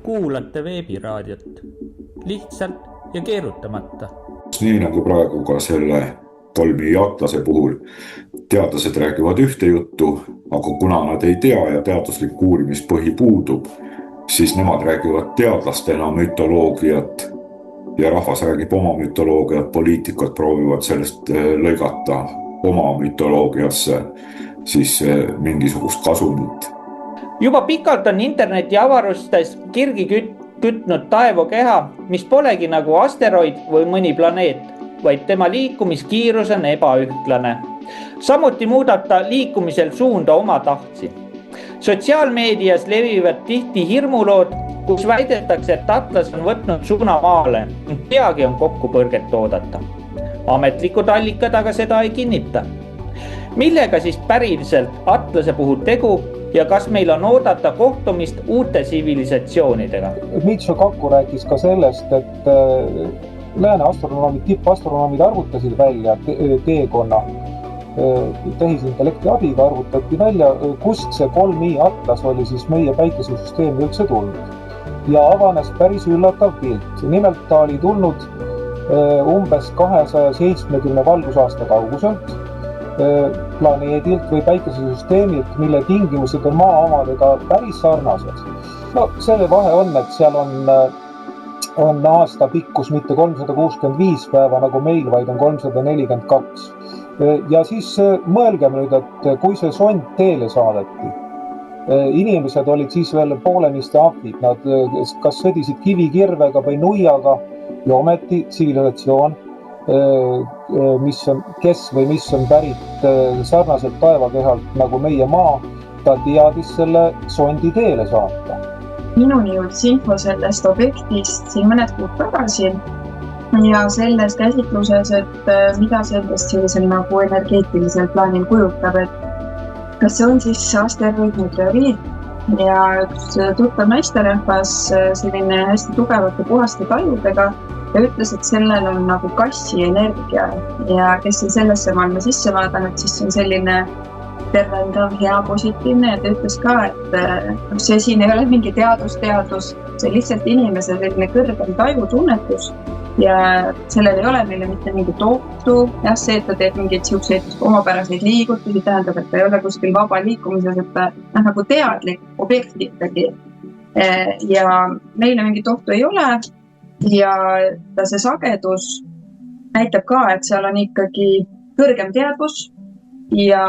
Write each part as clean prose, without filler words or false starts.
kuulate veebiraadiot lihtsalt ja keerutamata. Nii nagu praegu ka selle Tolmi Atlase puhul teadlased räägivad ühte juttu, aga kuna nad ei tea ja teaduslik uurimispõhi puudub, siis nemad räägivad teadlastena mütoloogiat ja rahvas räägib oma mütoloogiat, poliitikud proovivad sellest lõigata oma mütoloogiasse siis mingisugust kasumit. Juba pikalt on interneti avarustes kirgi kütnud taevakeha, mis polegi nagu asteroid või mõni planeet, vaid tema liikumiskiirus on ebaühtlane. Samuti muudab ta liikumisel suunda oma tahtsi. Sotsiaalmeedias levivad tihti hirmulood, kus väidetakse, et Atlas on võtnud suuna maale ning peagi on kokkupõrget oodata. Ametlikud allikad aga seda ei kinnita. Millega siis päriselt Atlase puhul tegu ja kas meil on oodata kohtumist uute tsivilisatsioonidega? Michio Kaku rääkis ka sellest, et lääne astronoomid, tippastronoomid arvutasid välja teekonna. Tehisintellekti abiga arvutati välja, kust see 3i Atlas oli siis meie päikesesüsteemi üldse tulnud. Ja avanes päris üllatav pilt. Nimelt ta oli tulnud umbes 270 valgusaasta kauguselt planeedilt või päikesesüsteemilt, mille tingimused on maa omadega päris sarnased. No selle vahe on, et seal on aasta pikkus mitte 365 päeva nagu meil, vaid on 342. Ja siis mõelgem nüüd, et kui see sond teele saadeti, inimesed olid siis veel poolemiste ahvid, nad kas sõdisid kivikirvega või nuiaga ja ometi tsivilisatsioon, mis on pärit sarnaselt taevakehalt nagu meie maa, ta teadis selle sondi teele saata. Minuni jõudis info sellest objektist siin mõned kuud tagasi ja selles käsitluses, et mida sellest sellisel nagu energeetilisel plaanil kujutab, et kas see on siis asteroid, meteoriit ja üks tuttav naisterahvas selline hästi tugevate puhaste tajudega ja ütles, et sellel on nagu kassi energia ja kes on sellesse maailma sisse vaadanud, siis see on selline tervendav, hea, positiivne ja ta ütles ka, et see siin ei ole mingi teadus, see lihtsalt inimese selline kõrgem tajutunnetus ja sellel ei ole meile mitte mingit ohtu. Jah, see, et ta teeb mingeid siukseid omapäraseid liigutusi, tähendab, et ta ei ole kuskil vaba liikumises, et ta nagu teadlik objekt ikkagi. Ja meile mingit ohtu ei ole ja see sagedus näitab ka, et seal on ikkagi kõrgem teadvus ja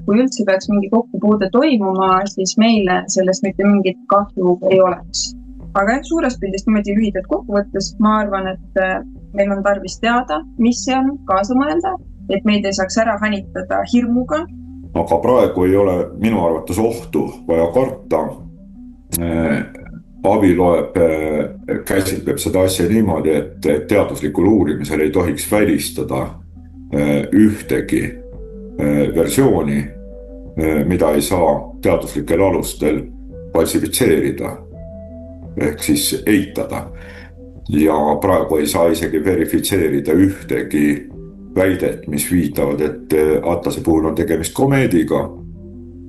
kui üldse peaks mingi kokkupuude toimuma, siis meile sellest mitte mingit kahju ei oleks. Aga suures pildist niimoodi lühidalt kokkuvõttes ma arvan, et meil on tarvis teada, mis see on, kaasa mõelda, et meid ei saaks ära hanitada hirmuga. Aga praegu ei ole minu arvates ohtu vaja karta. Avi käsitleb seda asja niimoodi, et teaduslikul uurimisel ei tohiks välistada ühtegi versiooni, mida ei saa teaduslikel alustel falsifitseerida ehk siis eitada. Ja praegu ei saa isegi verifitseerida ühtegi väidet, mis viitavad, et Atlase puhul on tegemist komeediga.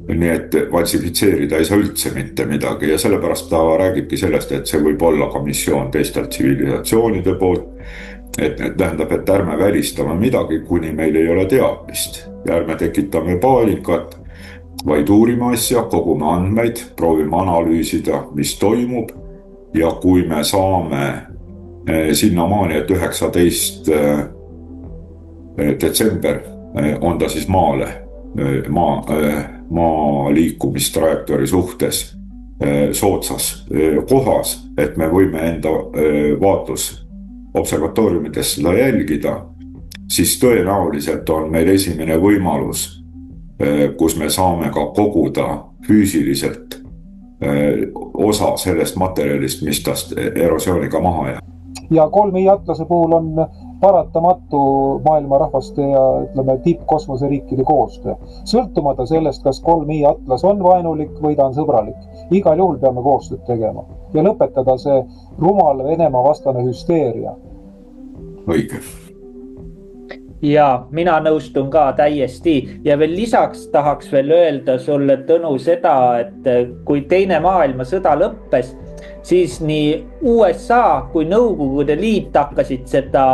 Nii et falsifitseerida ei saa üldse mitte midagi ja sellepärast ta räägibki sellest, et see võib olla ka missioon teistelt tsivilisatsioonide poolt. Et tähendab, et ärme välistame midagi, kuni meil ei ole teadmist. Ja ärme tekitame paanikat, vaid uurime asja, kogume andmeid, proovime analüüsida, mis toimub. Ja kui me saame sinnamaani, et 19. detsember on ta siis maa liikumistrajektoori suhtes soodsas kohas, et me võime enda vaatlusobservatooriumides seda jälgida, siis tõenäoliselt on meil esimene võimalus, kus me saame ka koguda füüsiliselt osa sellest materjalist, mis tast erosiooniga maha jääb. Ja 3i Atlase puhul on paratamatu maailma rahvaste ja tippkosmoseriikide koostöö. Sõltumata sellest, kas 3i Atlas on vaenulik või ta on sõbralik. Igal juhul peame koostööd tegema ja lõpetada see rumal Venemaa vastane hüsteeria. Õige. Ja mina nõustun ka täiesti ja veel lisaks tahaks veel öelda sulle, Tõnu, seda, et kui teine maailmasõda lõppes, siis nii USA kui Nõukogude Liit hakkasid seda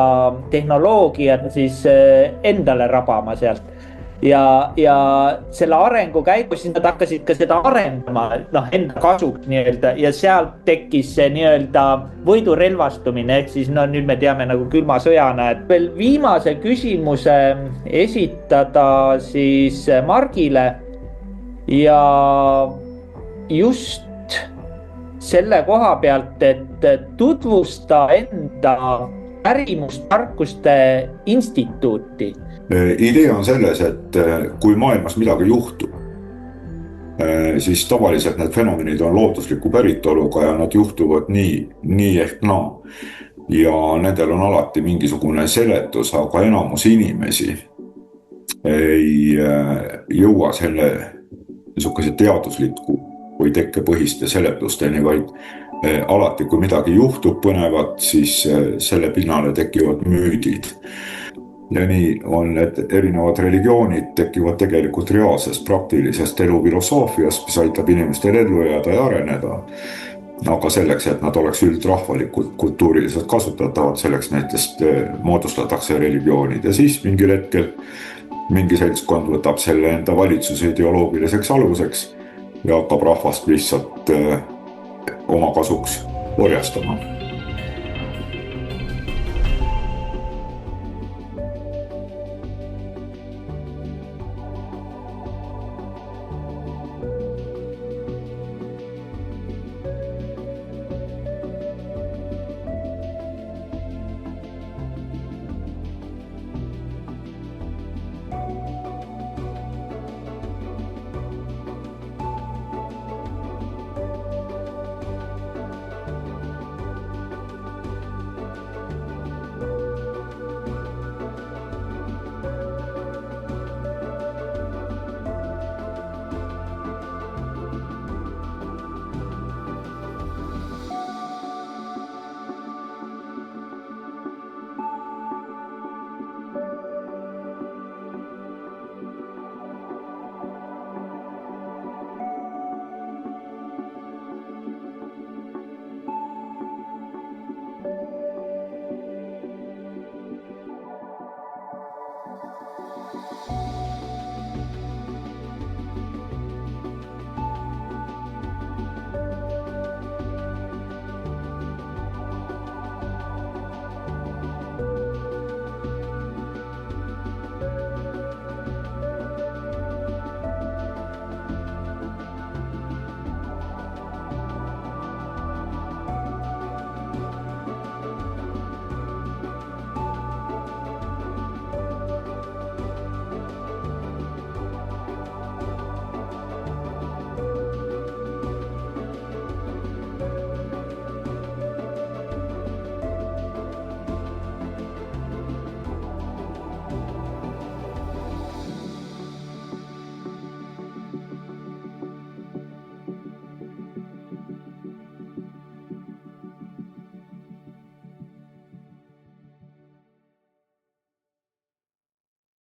tehnoloogiat siis endale rabama sealt. Ja selle arengu käigus siis nad hakkasid ka seda arendama enda kasuks nii-öelda ja sealt tekkis see nii-öelda võidurelvastumine, ehk siis nüüd me teame nagu külma sõjana, et veel viimase küsimuse esitada siis Margile ja just selle koha pealt, et tutvusta enda pärimustarkuste instituuti. Idee on selles, et kui maailmas midagi juhtub, siis tavaliselt need fenomenid on lootusliku päritoluga ja nad juhtuvad nii ehk naa. Ja nendel on alati mingisugune seletus, aga enamus inimesi ei jõua selle niisuguse teadusliku või tekkepõhiste seletusteni, vaid alati, kui midagi juhtub põnevat, siis selle pinnale tekivad müüdid. Ja nii on, et erinevad religioonid tekivad tegelikult reaalsest praktilisest elufilosoofiast, mis aitab inimestel ellu jääda ja areneda. Aga selleks, et nad oleks üldrahvalikult kultuuriliselt kasutatavad, selleks näitest moodustatakse religioonid ja siis mingil hetkel mingi seltskond võtab selle enda valitsuse ideoloogiliseks aluseks ja hakkab rahvast lihtsalt oma kasuks orjastama.